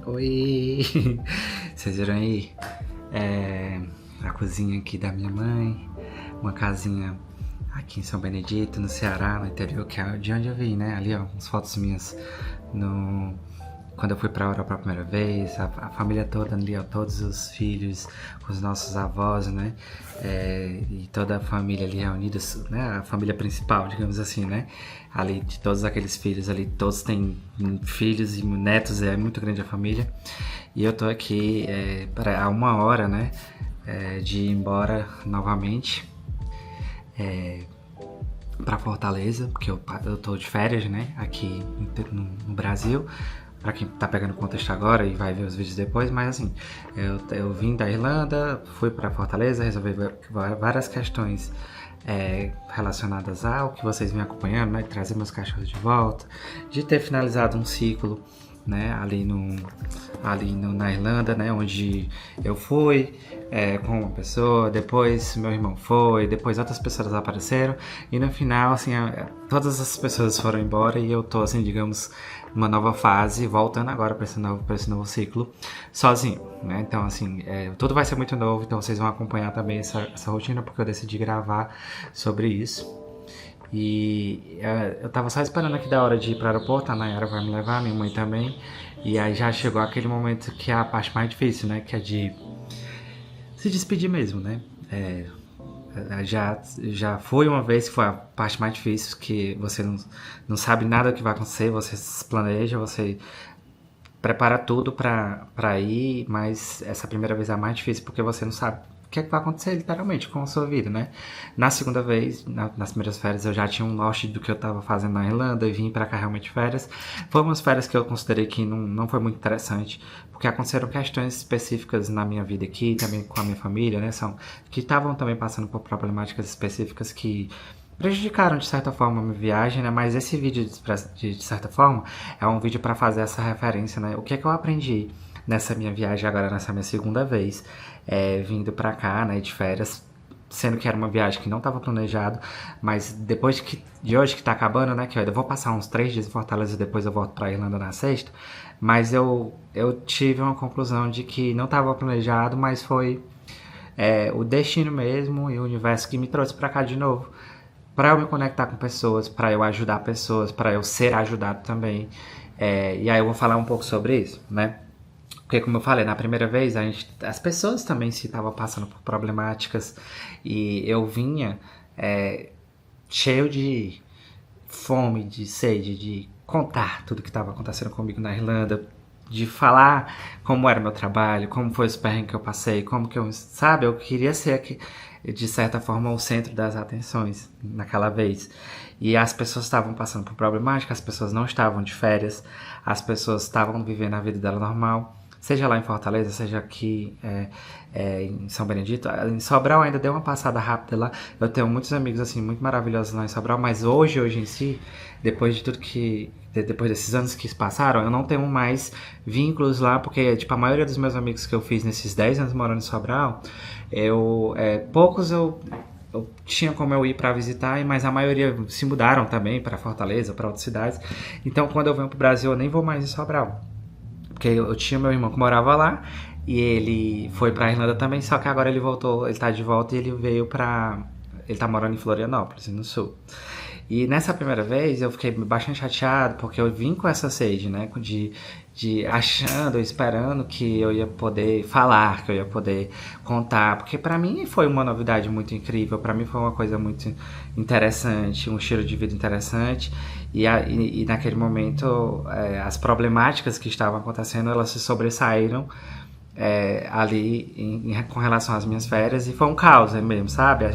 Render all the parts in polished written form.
Oi! Vocês viram aí? A cozinha aqui da minha mãe, uma casinha aqui em São Benedito, no Ceará, no interior, que é de onde eu vim, né? Ali, ó, umas fotos minhas quando eu fui pra Europa a primeira vez, a família toda ali, ó, todos os filhos, os nossos avós, né? E toda a família ali reunida, né? A família principal, digamos assim, né? Ali, de todos aqueles filhos ali, todos têm filhos e netos, é muito grande a família. E eu tô aqui há 1 hora, né? De ir embora novamente para Fortaleza, porque eu tô de férias, né? Aqui no Brasil. Pra quem tá pegando contexto agora e vai ver os vídeos depois, mas assim, eu vim da Irlanda, fui pra Fortaleza, resolvi várias questões relacionadas ao que vocês vêm acompanhando, né? Trazer meus cachorros de volta, de ter finalizado um ciclo, né? Na Irlanda, né? Onde eu fui com uma pessoa, depois meu irmão foi, depois outras pessoas apareceram e no final, assim, todas as pessoas foram embora e eu tô, assim, digamos, numa nova fase, voltando agora para esse novo ciclo, sozinho, né? Então, assim, tudo vai ser muito novo, então vocês vão acompanhar também essa rotina, porque eu decidi gravar sobre isso. E eu tava só esperando aqui da hora de ir para o aeroporto, a Nayara vai me levar, minha mãe também, e aí já chegou aquele momento que é a parte mais difícil, né? Que é de se despedir mesmo, né? Já foi uma vez que foi a parte mais difícil, que você não sabe nada do que vai acontecer, você se planeja, você prepara tudo pra ir, mas essa primeira vez é a mais difícil porque você não sabe o que é que vai acontecer literalmente com a sua vida, né? Na segunda vez, nas primeiras férias, eu já tinha um norte do que eu tava fazendo na Irlanda e vim pra cá realmente de férias. Foi umas férias que eu considerei que não foi muito interessante, porque aconteceram questões específicas na minha vida aqui, também com a minha família, né? Que estavam também passando por problemáticas específicas que prejudicaram de certa forma a minha viagem, né? Mas esse vídeo, de certa forma, é um vídeo para fazer essa referência, né? O que é que eu aprendi nessa minha viagem agora, nessa minha segunda vez, vindo para cá, né, de férias, sendo que era uma viagem que não estava planejado, mas depois de hoje que tá acabando, né, que eu ainda vou passar uns 3 dias em Fortaleza e depois eu volto pra Irlanda na sexta, mas eu tive uma conclusão de que não estava planejado, mas foi o destino mesmo e o universo que me trouxe para cá de novo, para eu me conectar com pessoas, para eu ajudar pessoas, para eu ser ajudado também. E aí eu vou falar um pouco sobre isso, né? Porque, como eu falei, na primeira vez, as pessoas também se estavam passando por problemáticas e eu vinha cheio de fome, de sede, de contar tudo que estava acontecendo comigo na Irlanda, de falar como era meu trabalho, como foi os perrengues que eu passei, como que eu, sabe, eu queria ser aqui, de certa forma, o centro das atenções naquela vez. E as pessoas estavam passando por problemática, as pessoas não estavam de férias, as pessoas estavam vivendo a vida dela normal, seja lá em Fortaleza, seja aqui em São Benedito. Em Sobral ainda deu uma passada rápida lá. Eu tenho muitos amigos assim muito maravilhosos lá em Sobral, mas hoje em si, depois de tudo depois desses anos que se passaram, eu não tenho mais vínculos lá, porque tipo, a maioria dos meus amigos que eu fiz nesses 10 anos morando em Sobral, poucos eu tinha como eu ir para visitar, mas a maioria se mudaram também para Fortaleza, para outras cidades. Então, quando eu venho pro Brasil, eu nem vou mais em Sobral. Porque eu tinha meu irmão que morava lá e ele foi pra Irlanda também, só que agora ele voltou, ele tá de volta e ele veio ele tá morando em Florianópolis, no sul. E nessa primeira vez eu fiquei bastante chateado porque eu vim com essa sede, né, de achando, esperando que eu ia poder falar, que eu ia poder contar, porque pra mim foi uma novidade muito incrível, pra mim foi uma coisa muito interessante, um estilo de vida interessante, e naquele momento as problemáticas que estavam acontecendo, elas se sobressaíram ali com relação às minhas férias, e foi um caos mesmo, sabe?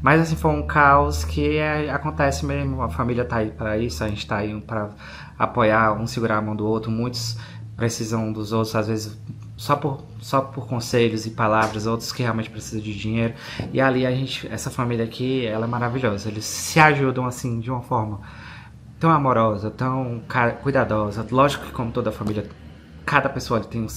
Mas assim, foi um caos que acontece mesmo, a família tá aí para isso, a gente tá aí para apoiar, um segurar a mão do outro, muitos precisam um dos outros, às vezes só por conselhos e palavras, outros que realmente precisam de dinheiro, e ali essa família aqui, ela é maravilhosa, eles se ajudam assim, de uma forma tão amorosa, tão cuidadosa. Lógico que como toda família, cada pessoa tem os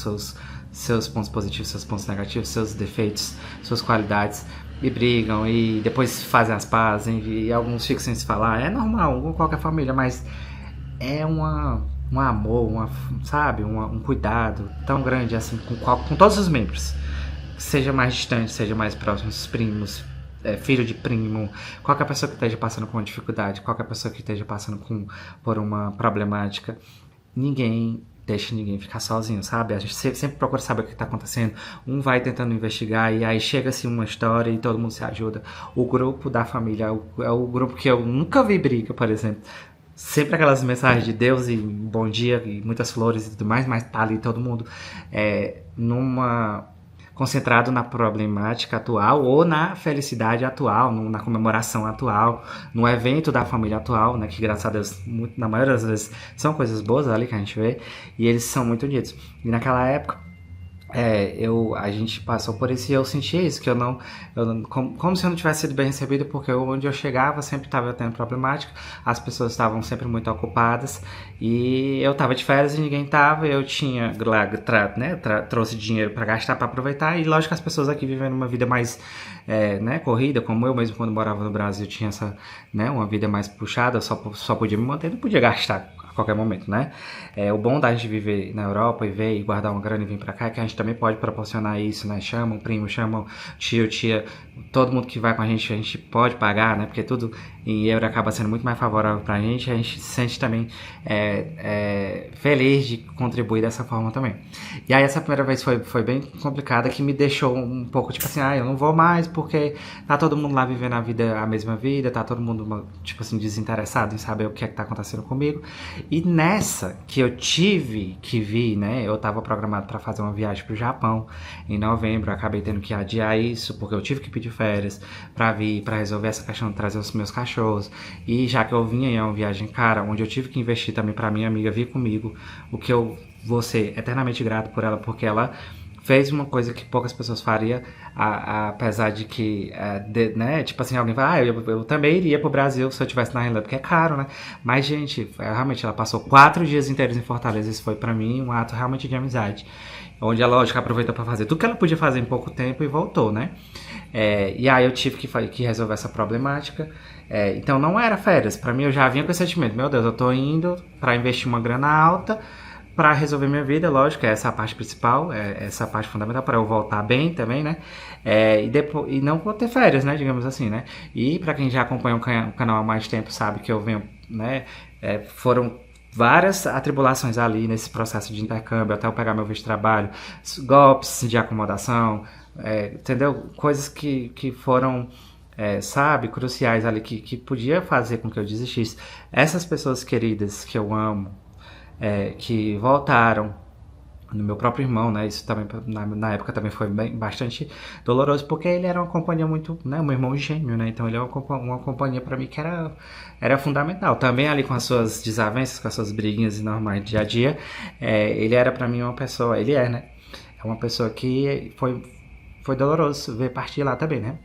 seus pontos positivos, seus pontos negativos, seus defeitos, suas qualidades, e brigam, e depois fazem as pazes, e alguns ficam sem se falar. É normal, com qualquer família, mas é uma um amor, sabe, um cuidado tão grande assim com todos os membros. Seja mais distante, seja mais próximo, os primos, filho de primo, qualquer pessoa que esteja passando por uma dificuldade, qualquer pessoa que esteja passando por uma problemática, ninguém deixa ninguém ficar sozinho, sabe? A gente sempre procura saber o que está acontecendo. Um vai tentando investigar e aí chega-se uma história e todo mundo se ajuda. O grupo da família é o grupo que eu nunca vi briga, por exemplo. Sempre aquelas mensagens de Deus e bom dia e muitas flores e tudo mais, mas tá ali todo mundo numa concentrado na problemática atual ou na felicidade atual, na comemoração atual, no evento da família atual, né, que graças a Deus, na maioria das vezes, são coisas boas ali que a gente vê, e eles são muito unidos. E naquela época, a gente passou por isso e eu sentia isso, que como se eu não tivesse sido bem recebido, porque onde eu chegava sempre estava tendo problemática, as pessoas estavam sempre muito ocupadas e eu estava de férias e ninguém estava, eu tinha lá, trouxe dinheiro para gastar, para aproveitar, e lógico que as pessoas aqui vivendo uma vida mais corrida, como eu mesmo quando morava no Brasil tinha essa, uma vida mais puxada, eu só podia me manter, não podia gastar a qualquer momento, né? O bom da gente viver na Europa e ver e guardar uma grana e vir pra cá é que a gente também pode proporcionar isso, né? Chama um primo, chama um tio, tia, todo mundo que vai com a gente pode pagar, né? Porque tudo em euro acaba sendo muito mais favorável pra gente, a gente se sente também feliz de contribuir dessa forma também. E aí essa primeira vez foi bem complicada, que me deixou um pouco tipo assim, eu não vou mais porque tá todo mundo lá vivendo a mesma vida, tá todo mundo tipo assim desinteressado em saber o que é que tá acontecendo comigo. E nessa que eu tive que vir, né? Eu tava programado para fazer uma viagem pro Japão em novembro, acabei tendo que adiar isso porque eu tive que pedir férias para vir, para resolver essa questão de trazer os meus cachorros. E já que eu vinha em uma viagem cara, onde eu tive que investir também para minha amiga vir comigo, o que eu vou ser eternamente grato por ela, porque ela fez uma coisa que poucas pessoas fariam, apesar de que, tipo assim, alguém vai, eu também iria pro Brasil se eu estivesse na Irlanda, porque é caro, né? Mas, gente, realmente, ela passou 4 dias inteiros em Fortaleza, isso foi pra mim um ato realmente de amizade, onde ela, lógico, aproveitou pra fazer tudo que ela podia fazer em pouco tempo e voltou, né? E aí eu tive que resolver essa problemática. Então não era férias, pra mim eu já vinha com esse sentimento, meu Deus, eu tô indo pra investir uma grana alta, para resolver minha vida, lógico, essa é a parte principal, essa é a parte fundamental para eu voltar bem também, né? E não vou ter férias, né? Digamos assim, né? E para quem já acompanha o canal há mais tempo sabe que eu venho, né? Foram várias atribulações ali nesse processo de intercâmbio até eu pegar meu visto de trabalho, golpes de acomodação, entendeu? Coisas que foram sabe, cruciais ali que podia fazer com que eu desistisse. Essas pessoas queridas que eu amo, que voltaram, no meu próprio irmão, né? Isso também na época também foi bastante doloroso, porque ele era uma companhia muito, né? Um irmão gêmeo, né? Então ele é uma companhia para mim que era fundamental. Também ali com as suas desavenças, com as suas briguinhas normais dia a dia, ele era para mim uma pessoa, ele né? É uma pessoa que foi doloroso ver partir lá também, né?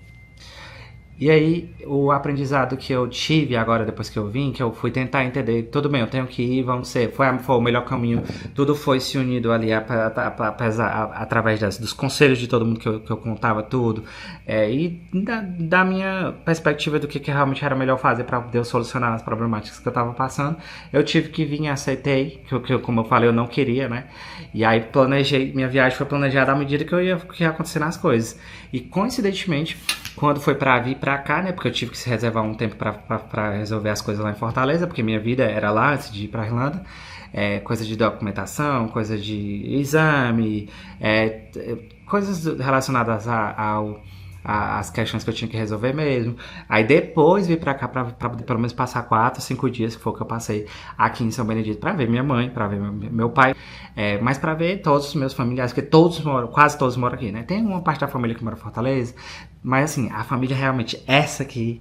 E aí, o aprendizado que eu tive agora, depois que eu vim, que eu fui tentar entender, tudo bem, eu tenho que ir, foi o melhor caminho, tudo foi se unido ali através dos conselhos de todo mundo que eu contava tudo, e da minha perspectiva do que realmente era melhor fazer para Deus solucionar as problemáticas que eu estava passando. Eu tive que vir e aceitei, que como eu falei, eu não queria, né? E aí minha viagem foi planejada à medida que ia acontecendo as coisas. E coincidentemente, quando foi para vir pra cá, né? Porque eu tive que se reservar um tempo pra resolver as coisas lá em Fortaleza, porque minha vida era lá antes de ir pra Irlanda. Coisa de documentação, coisa de exame, coisas relacionadas às questões que eu tinha que resolver mesmo. Aí depois vim pra cá pra pelo menos passar 4, 5 dias, que foi o que eu passei aqui em São Benedito, pra ver minha mãe, pra ver meu pai, mas pra ver todos os meus familiares, porque quase todos moram aqui, né? Tem uma parte da família que mora em Fortaleza, mas assim, a família realmente, essa aqui,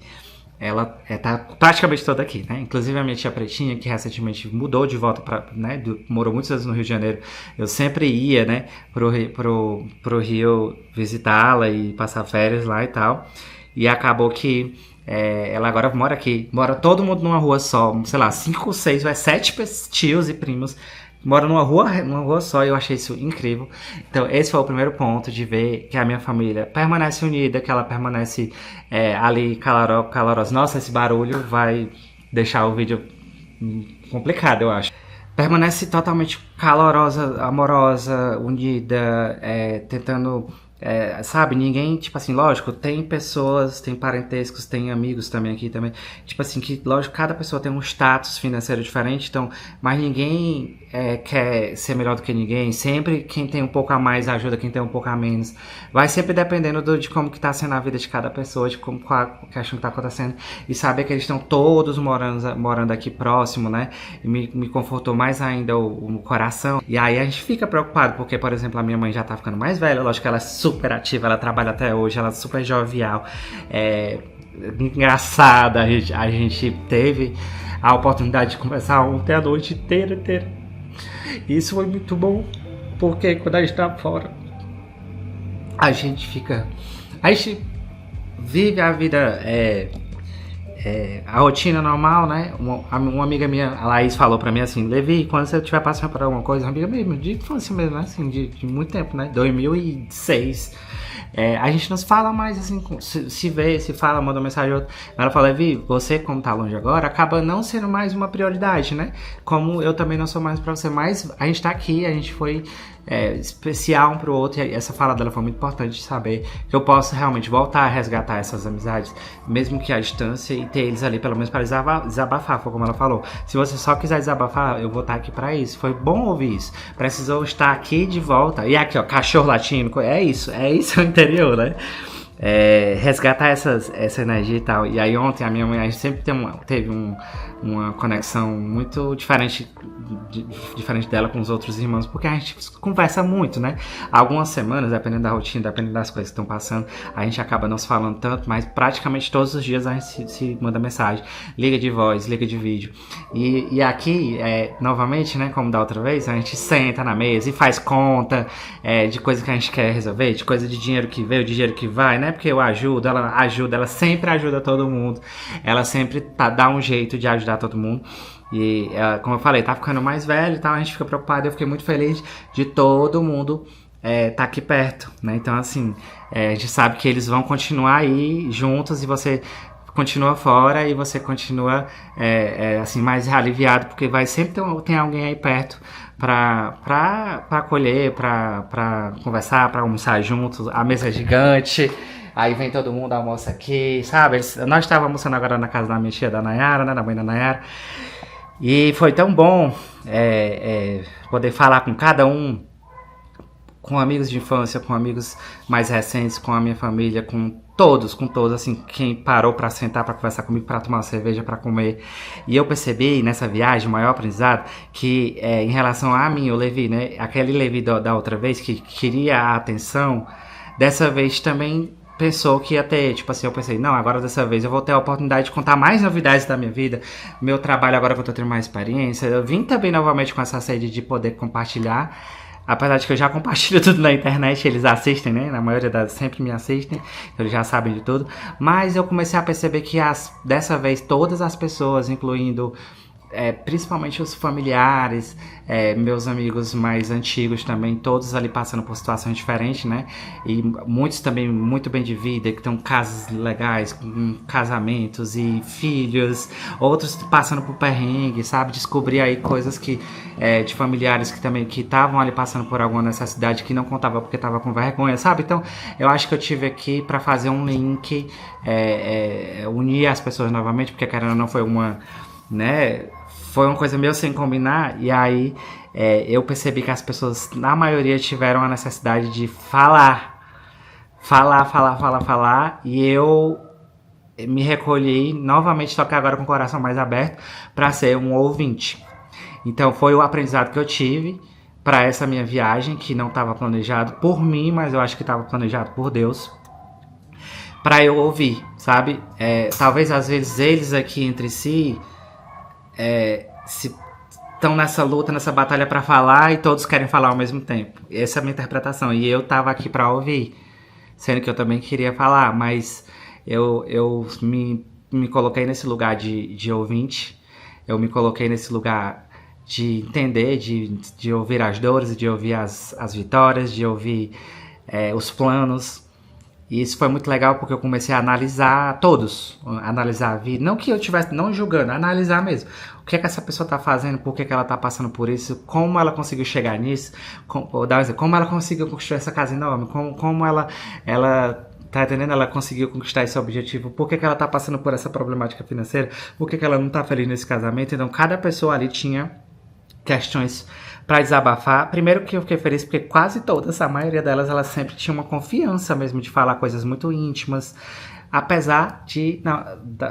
ela tá praticamente toda aqui, né? Inclusive a minha tia Pretinha, que recentemente mudou de volta né? Morou muitos anos no Rio de Janeiro. Eu sempre ia, né? Pro Rio visitá-la e passar férias lá e tal. E acabou que ela agora mora aqui. Mora todo mundo numa rua só, sei lá, 5, 6, 7 tios e primos. Mora numa rua só, e eu achei isso incrível. Então, esse foi o primeiro ponto, de ver que a minha família permanece unida, que ela permanece ali calorosa. Nossa, esse barulho vai deixar o vídeo complicado, eu acho. permanece totalmente calorosa, amorosa, unida, tentando, sabe, ninguém, tipo assim, lógico, tem pessoas, tem parentescos, tem amigos também aqui também, tipo assim, que lógico, cada pessoa tem um status financeiro diferente, então, mas ninguém quer ser melhor do que ninguém, sempre quem tem um pouco a mais ajuda quem tem um pouco a menos, vai sempre dependendo de como que tá sendo a vida de cada pessoa, de como, qual a questão que tá acontecendo, e saber que eles estão todos morando aqui próximo, né, e me confortou mais ainda o coração. E aí a gente fica preocupado, porque, por exemplo, a minha mãe já tá ficando mais velha, lógico que ela é super ativa, ela trabalha até hoje, ela é super jovial, é engraçada, a gente teve a oportunidade de conversar ontem a noite inteira. Isso foi muito bom, porque quando a gente tá fora, a gente fica. A gente vive a vida, a rotina normal, né? Uma amiga minha, a Laís, falou pra mim assim: Levi, quando você estiver passando por alguma coisa, uma amiga mesmo, de infância mesmo, né? Assim, de muito tempo, né? 2006. A gente não se fala mais assim, se vê, se fala, manda mensagem outra. Ela fala: Levi, você, como tá longe agora, acaba não sendo mais uma prioridade, né? Como eu também não sou mais pra você, mas a gente tá aqui, a gente foi especial um pro outro, e essa fala dela foi muito importante de saber que eu posso realmente voltar a resgatar essas amizades, mesmo que à distância, e ter eles ali pelo menos para desabafar, foi como ela falou. Se você só quiser desabafar, eu vou estar aqui para isso. Foi bom ouvir isso. Precisou estar aqui de volta. E aqui, ó, cachorro latindo, é isso o interior, né? Resgatar essa energia e tal. E aí ontem a minha mãe, a gente sempre teve uma conexão muito diferente dela com os outros irmãos, porque a gente conversa muito, né? Algumas semanas, dependendo da rotina, dependendo das coisas que estão passando, a gente acaba não se falando tanto, mas praticamente todos os dias a gente se manda mensagem, liga de voz, liga de vídeo. E aqui, novamente, né, como da outra vez, a gente senta na mesa e faz conta de coisa que a gente quer resolver, de coisa de dinheiro que veio, de dinheiro que vai, né? Porque eu ajudo, ela sempre ajuda todo mundo, ela sempre dá um jeito de ajudar todo mundo. E como eu falei, tá ficando mais velho e tal, a gente fica preocupado. Eu fiquei muito feliz de todo mundo tá aqui perto, né? Então, assim, a gente sabe que eles vão continuar aí juntos e você continua fora e você continua assim, mais aliviado, porque vai sempre ter alguém aí perto pra acolher, pra conversar, pra almoçar juntos. A mesa é gigante. Aí vem todo mundo, almoça aqui, sabe? Nós estávamos almoçando agora na casa da minha tia, da Nayara, né? Da mãe da Nayara. E foi tão bom poder falar com cada um, com amigos de infância, com amigos mais recentes, com a minha família, com todos, assim, quem parou pra sentar, pra conversar comigo, pra tomar uma cerveja, pra comer. E eu percebi nessa viagem, o maior aprendizado, que em relação a mim, o Levi, né? Aquele Levi da outra vez que queria a atenção, dessa vez também pensou que ia ter, tipo assim, eu pensei, não, agora dessa vez eu vou ter a oportunidade de contar mais novidades da minha vida, meu trabalho agora que eu tô tendo mais experiência, eu vim também novamente com essa sede de poder compartilhar, apesar de que eu já compartilho tudo na internet, eles assistem, né, na maioria das sempre me assistem, eles já sabem de tudo, mas eu comecei a perceber que dessa vez todas as pessoas, incluindo principalmente os familiares, meus amigos mais antigos também, todos ali passando por situações diferentes, né? E muitos também muito bem de vida, que estão casas legais, com casamentos e filhos, outros passando por perrengue, sabe? Descobrir aí coisas que de familiares que também que estavam ali passando por alguma necessidade que não contava porque estava com vergonha, sabe? Então, eu acho que eu tive aqui para fazer um link, unir as pessoas novamente, porque querendo ou não foi foi uma coisa meio sem combinar, e aí eu percebi que as pessoas, na maioria, tiveram a necessidade de falar, e eu me recolhi novamente, só que agora com o coração mais aberto, para ser um ouvinte. Então foi o aprendizado que eu tive para essa minha viagem, que não estava planejado por mim, mas eu acho que estava planejado por Deus, para eu ouvir, sabe? Talvez às vezes eles aqui entre si se estão nessa luta, nessa batalha para falar e todos querem falar ao mesmo tempo. Essa é a minha interpretação. E eu tava aqui para ouvir, sendo que eu também queria falar, mas eu me coloquei nesse lugar de ouvinte, eu me coloquei nesse lugar de entender, de ouvir as dores, de ouvir as vitórias, de ouvir os planos. E isso foi muito legal porque eu comecei a analisar todos, analisar a vida. Não que eu estivesse não julgando, analisar mesmo. O que é que essa pessoa tá fazendo, por que é que ela tá passando por isso, como ela conseguiu chegar nisso, vou dar um exemplo, como ela conseguiu construir essa casa enorme, como ela tá entendendo? Ela conseguiu conquistar esse objetivo. Por que, que ela tá passando por essa problemática financeira? Por que, que ela não tá feliz nesse casamento? Então, cada pessoa ali tinha questões para desabafar. Primeiro que eu fiquei feliz porque quase todas, a maioria delas, elas sempre tinham uma confiança mesmo de falar coisas muito íntimas. Apesar de,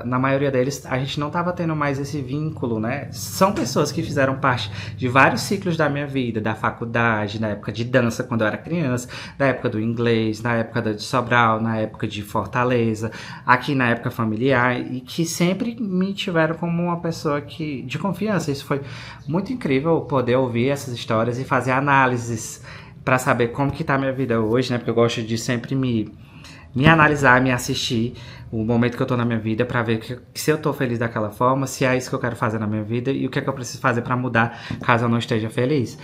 na maioria deles, a gente não estava tendo mais esse vínculo, né? São pessoas que fizeram parte de vários ciclos da minha vida, da faculdade, na época de dança, quando eu era criança, na época do inglês, na época de Sobral, na época de Fortaleza, aqui na época familiar, e que sempre me tiveram como uma pessoa de confiança. Isso foi muito incrível, poder ouvir essas histórias e fazer análises para saber como que tá a minha vida hoje, né? Porque eu gosto de sempre me analisar, me assistir o momento que eu tô na minha vida pra ver se eu tô feliz daquela forma, se é isso que eu quero fazer na minha vida e o que é que eu preciso fazer pra mudar caso eu não esteja feliz.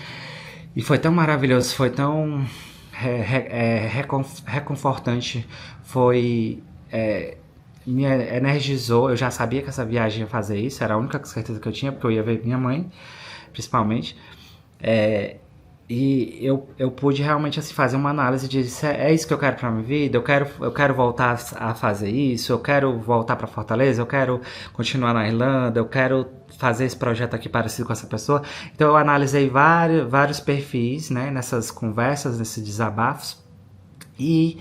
E foi tão maravilhoso, foi tão reconfortante, foi... me energizou, eu já sabia que essa viagem ia fazer isso, era a única certeza que eu tinha, porque eu ia ver minha mãe, principalmente. E eu pude realmente assim, fazer uma análise de é isso que eu quero pra minha vida, eu quero voltar a fazer isso, eu quero voltar pra Fortaleza, eu quero continuar na Irlanda, eu quero fazer esse projeto aqui parecido com essa pessoa. Então eu analisei vários perfis, né, nessas conversas, nesses desabafos, e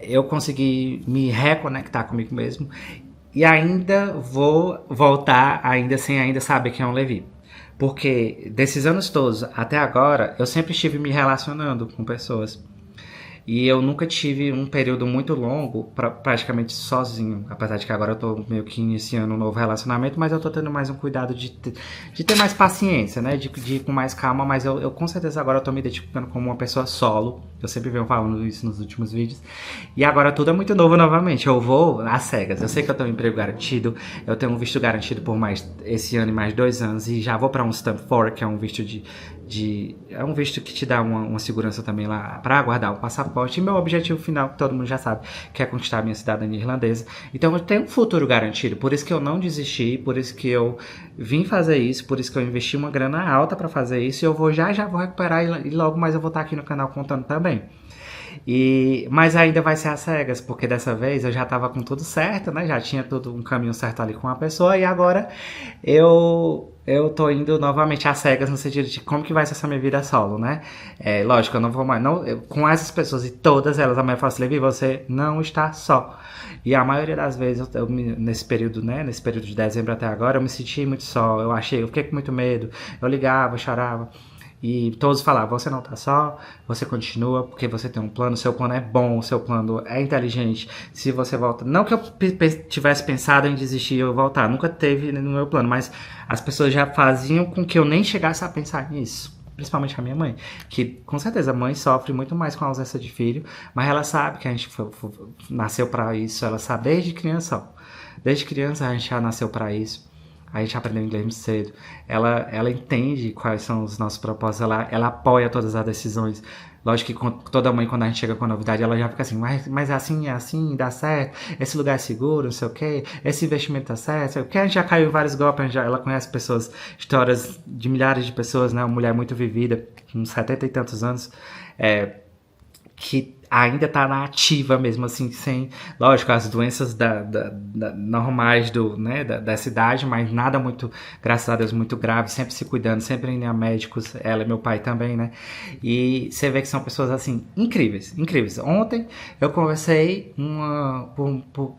eu consegui me reconectar comigo mesmo, e ainda vou voltar, ainda sem ainda saber quem é o Levi. Porque desses anos todos até agora, eu sempre estive me relacionando com pessoas. E eu nunca tive um período muito longo praticamente sozinho. Apesar de que agora eu tô meio que iniciando um novo relacionamento, mas eu tô tendo mais um cuidado de ter mais paciência, né? De ir com mais calma, mas eu com certeza agora eu tô me identificando como uma pessoa solo. Eu sempre venho falando isso nos últimos vídeos. E agora tudo é muito novo novamente. Eu vou às cegas. Eu sei que eu tenho um emprego garantido. Eu tenho um visto garantido por mais esse ano e mais 2 anos. E já vou pra um Stamp 4, que é um visto é um visto que te dá uma segurança também lá para aguardar o passaporte. E meu objetivo final, que todo mundo já sabe, que é conquistar a minha cidadania irlandesa. Então eu tenho um futuro garantido, por isso que eu não desisti, por isso que eu vim fazer isso, por isso que eu investi uma grana alta para fazer isso. E eu já vou recuperar e logo mais eu vou estar aqui no canal contando também. Mas ainda vai ser às cegas, porque dessa vez eu já tava com tudo certo, né? Já tinha tudo um caminho certo ali com a pessoa, e agora eu tô indo novamente às cegas no sentido de como que vai ser essa minha vida solo, né? Lógico, eu não vou mais... com essas pessoas e todas elas, a maioria fala assim, Levi, você não está só. E a maioria das vezes, nesse período, né? Nesse período de dezembro até agora, eu me senti muito só. Eu fiquei com muito medo. Eu ligava, chorava. E todos falavam, você não tá só, você continua, porque você tem um plano, seu plano é bom, o seu plano é inteligente. Se você volta... Não que eu tivesse pensado em desistir e eu voltar, nunca teve no meu plano, mas as pessoas já faziam com que eu nem chegasse a pensar nisso. Principalmente a minha mãe, que com certeza a mãe sofre muito mais com a ausência de filho, mas ela sabe que a gente nasceu pra isso, ela sabe desde criança, ó. Desde criança a gente já nasceu pra isso. A gente aprendeu inglês muito cedo. Ela entende quais são os nossos propósitos. Ela apoia todas as decisões. Lógico que toda mãe, quando a gente chega com a novidade, ela já fica assim, mas é assim, dá certo. Esse lugar é seguro, não sei o quê. Esse investimento tá certo. Porque a gente já caiu em vários golpes. Ela conhece pessoas, histórias de milhares de pessoas, né? Uma mulher muito vivida, com 70 e tantos anos, que ainda tá na ativa mesmo, assim, sem... Lógico, as doenças normais da cidade, mas nada muito, graças a Deus, muito grave, sempre se cuidando, sempre indo a médicos, ela e meu pai também, né? E você vê que são pessoas, assim, incríveis, incríveis. Ontem eu conversei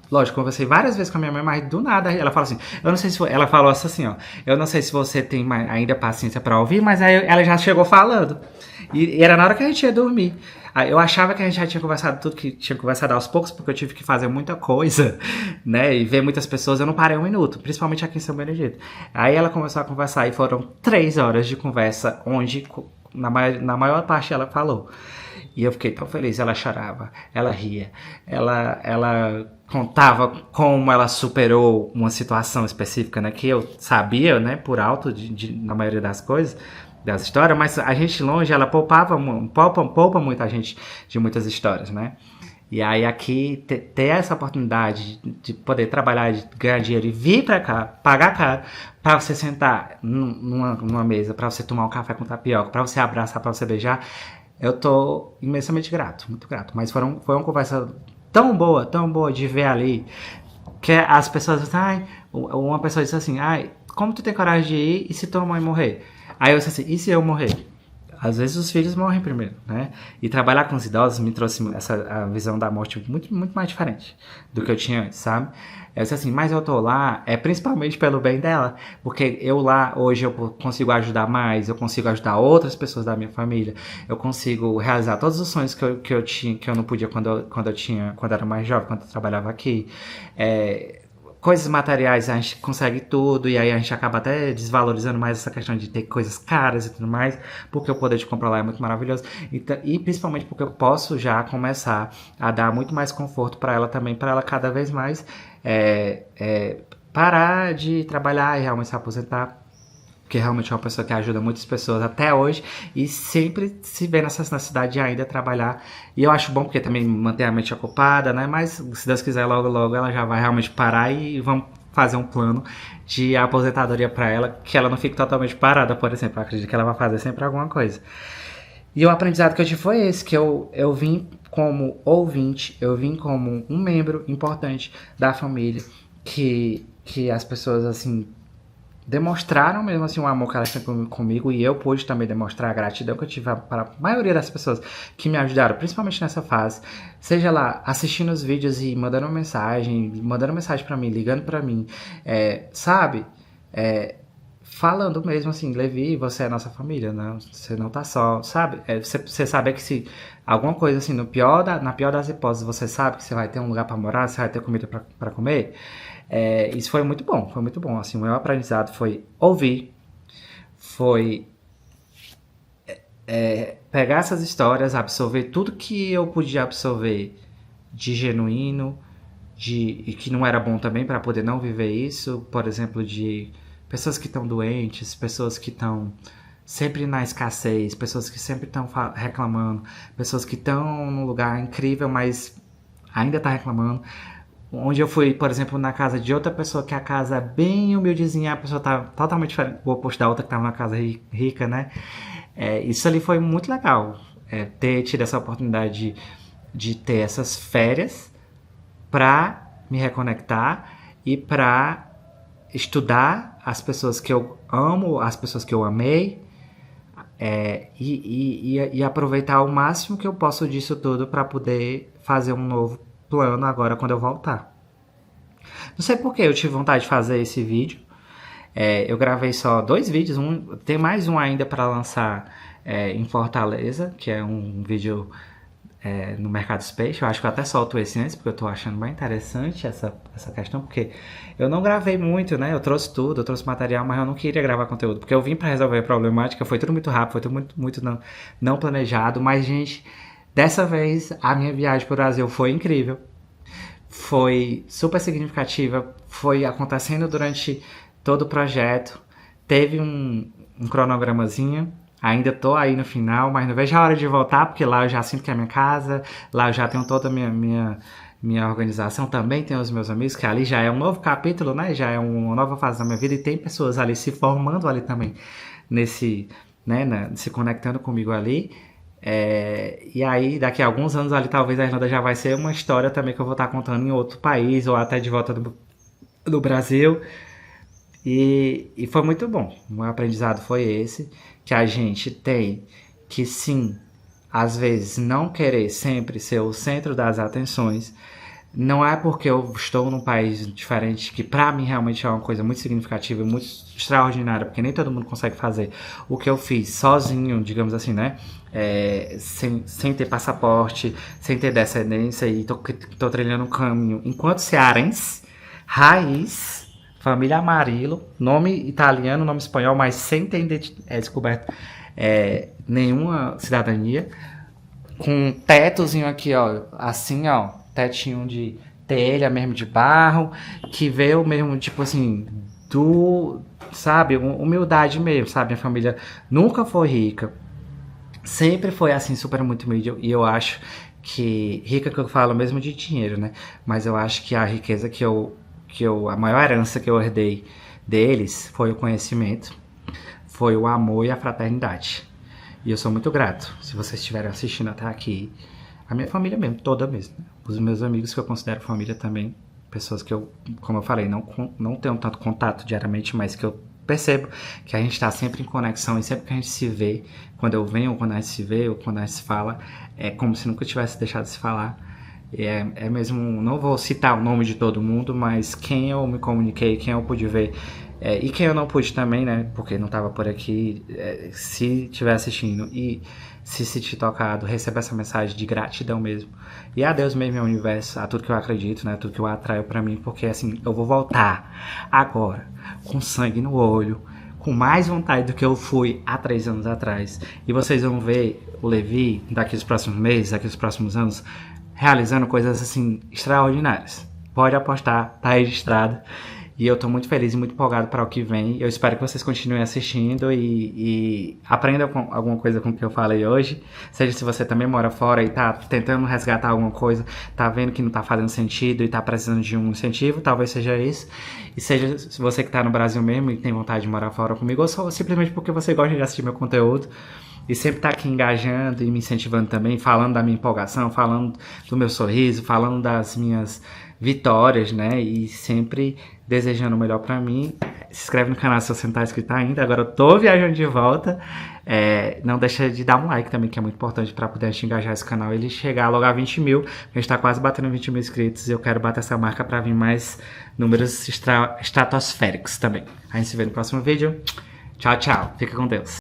lógico, conversei várias vezes com a minha mãe, mas do nada ela fala assim, eu não sei se... Ela falou assim, ó, eu não sei se você tem ainda paciência pra ouvir, mas aí ela já chegou falando. E era na hora que a gente ia dormir. Eu achava que a gente já tinha conversado tudo que tinha conversado aos poucos, porque eu tive que fazer muita coisa, né? E ver muitas pessoas, eu não parei um minuto, principalmente aqui em São Benedito. Aí ela começou a conversar e foram 3 horas de conversa, onde na maior parte ela falou. E eu fiquei tão feliz, ela chorava, ela ria, ela contava como ela superou uma situação específica, né? Que eu sabia, né, por alto, na maioria das coisas, das histórias, mas a gente longe, ela poupa muito a gente de muitas histórias, né? E aí aqui ter essa oportunidade de poder trabalhar, de ganhar dinheiro e vir pra cá, pagar caro, pra você sentar numa mesa, pra você tomar um café com tapioca, pra você abraçar, pra você beijar, eu tô imensamente grato, muito grato. Mas foi uma conversa tão boa de ver ali, que as pessoas dizem, ai, uma pessoa disse assim, ai, como tu tem coragem de ir e se tua mãe morrer? Aí eu disse assim, e se eu morrer? Às vezes os filhos morrem primeiro, né? E trabalhar com os idosos me trouxe a visão da morte muito mais diferente do que eu tinha antes, sabe? Eu disse assim, mas eu tô lá, principalmente pelo bem dela, porque eu lá, hoje eu consigo ajudar mais, eu consigo ajudar outras pessoas da minha família, eu consigo realizar todos os sonhos que eu tinha, que eu não podia quando eu era mais jovem, quando eu trabalhava aqui. É, coisas materiais a gente consegue tudo e aí a gente acaba até desvalorizando mais essa questão de ter coisas caras e tudo mais, porque o poder de comprar lá é muito maravilhoso e principalmente porque eu posso já começar a dar muito mais conforto para ela também, para ela cada vez mais é, é, parar de trabalhar e realmente se aposentar, porque realmente é uma pessoa que ajuda muitas pessoas até hoje e sempre se vê nessa necessidade de ainda trabalhar. E eu acho bom porque também mantém a mente ocupada, né? Mas se Deus quiser, logo ela já vai realmente parar e vamos fazer um plano de aposentadoria para ela, que ela não fique totalmente parada, por exemplo. Eu acredito que ela vai fazer sempre alguma coisa. E o aprendizado que eu tive foi esse, que eu vim como ouvinte, eu vim como um membro importante da família, que as pessoas, assim, demonstraram mesmo assim o amor que elas têm comigo e eu pude também demonstrar a gratidão que eu tive para a maioria das pessoas que me ajudaram, principalmente nessa fase, seja lá assistindo os vídeos e mandando mensagem para mim, ligando para mim, sabe? É, falando mesmo assim, Levi, você é nossa família, não, você não tá só, sabe? Você sabe que se alguma coisa assim, na pior das hipóteses, você sabe que você vai ter um lugar para morar, você vai ter comida para comer. Isso foi muito bom. Assim, o meu aprendizado foi ouvir, foi pegar essas histórias, absorver tudo que eu podia absorver de genuíno, e que não era bom também para poder não viver isso, por exemplo, de pessoas que estão doentes, pessoas que estão sempre na escassez, pessoas que sempre estão reclamando, pessoas que estão num lugar incrível, mas ainda está reclamando. Onde eu fui, por exemplo, na casa de outra pessoa, que a casa é bem humildezinha, a pessoa tá totalmente diferente, o oposto da outra que tava na casa rica, né? Isso ali foi muito legal, ter tido essa oportunidade de ter essas férias pra me reconectar e pra estudar as pessoas que eu amo, as pessoas que eu amei, e aproveitar o máximo que eu posso disso tudo pra poder fazer um novo plano agora quando eu voltar. Não sei por que eu tive vontade de fazer esse vídeo. Eu gravei só 2 vídeos, tem mais um ainda para lançar em Fortaleza, que é um vídeo no Mercado Space. Eu acho que eu até solto esse antes, porque eu tô achando bem interessante essa questão, porque eu não gravei muito, né? Eu trouxe tudo, eu trouxe material, mas eu não queria gravar conteúdo, porque eu vim para resolver a problemática, foi tudo muito rápido, foi tudo muito não planejado, mas, gente, dessa vez a minha viagem para o Brasil foi incrível, foi super significativa, foi acontecendo durante todo o projeto, teve um cronogramazinho, ainda tô aí no final, mas não vejo a hora de voltar, porque lá eu já sinto que é minha casa, lá eu já tenho toda a minha organização, também tenho os meus amigos, que ali já é um novo capítulo, né? Já é uma nova fase da minha vida e tem pessoas ali se formando ali também, se conectando comigo ali. E aí, daqui a alguns anos ali, talvez a Irlanda já vai ser uma história também que eu vou estar contando em outro país, ou até de volta do Brasil. E foi muito bom. O meu aprendizado foi esse, que a gente tem que sim, às vezes não querer sempre ser o centro das atenções. Não é porque eu estou num país diferente, que pra mim realmente é uma coisa muito significativa e muito extraordinária, porque nem todo mundo consegue fazer o que eu fiz sozinho, digamos assim, né? Sem ter passaporte, sem ter descendência, e tô trilhando um caminho enquanto cearense, raiz, família Amarillo, nome italiano, nome espanhol, mas sem ter descoberto nenhuma cidadania, com um tetozinho aqui, ó, assim, ó, tetinho de telha mesmo de barro, que veio mesmo, tipo assim, sabe, humildade mesmo, sabe? Minha família nunca foi rica, sempre foi assim, super muito humilde, e eu acho que rica que eu falo mesmo de dinheiro, né? Mas eu acho que a riqueza a maior herança que eu herdei deles foi o conhecimento, foi o amor e a fraternidade. E eu sou muito grato. Se vocês estiverem assistindo até aqui, a minha família mesmo, toda mesmo, né? Os meus amigos que eu considero família também, pessoas que eu, como eu falei, não tenho tanto contato diariamente, mas que eu percebo que a gente está sempre em conexão e sempre que a gente se vê, quando eu venho, ou quando a gente se vê, ou quando a gente se fala, é como se nunca tivesse deixado de se falar. É mesmo, não vou citar o nome de todo mundo, mas quem eu me comuniquei, quem eu pude ver, e quem eu não pude também, né, porque não estava por aqui, se estiver assistindo e se sentir tocado, receba essa mensagem de gratidão mesmo. E a Deus mesmo, ao universo, a tudo que eu acredito, né, tudo que eu atraio pra mim, porque assim, eu vou voltar agora, com sangue no olho, com mais vontade do que eu fui há 3 anos atrás. E vocês vão ver o Levi, daqui os próximos meses, daqui os próximos anos, realizando coisas assim extraordinárias. Pode apostar, tá registrado. E eu tô muito feliz e muito empolgado para o que vem. Eu espero que vocês continuem assistindo e aprendam alguma coisa com o que eu falei hoje. Seja se você também mora fora e tá tentando resgatar alguma coisa, tá vendo que não tá fazendo sentido e tá precisando de um incentivo, talvez seja isso. E seja se você que tá no Brasil mesmo e tem vontade de morar fora comigo, ou só simplesmente porque você gosta de assistir meu conteúdo e sempre tá aqui engajando e me incentivando também, falando da minha empolgação, falando do meu sorriso, falando das minhas vitórias, né? E sempre desejando o melhor pra mim. Se inscreve no canal se você não tá inscrito ainda. Agora eu tô viajando de volta. Não deixa de dar um like também, que é muito importante pra poder a gente engajar esse canal e ele chegar logo a 20 mil. A gente tá quase batendo 20 mil inscritos e eu quero bater essa marca pra vir mais números estratosféricos também. A gente se vê no próximo vídeo. Tchau, tchau. Fica com Deus.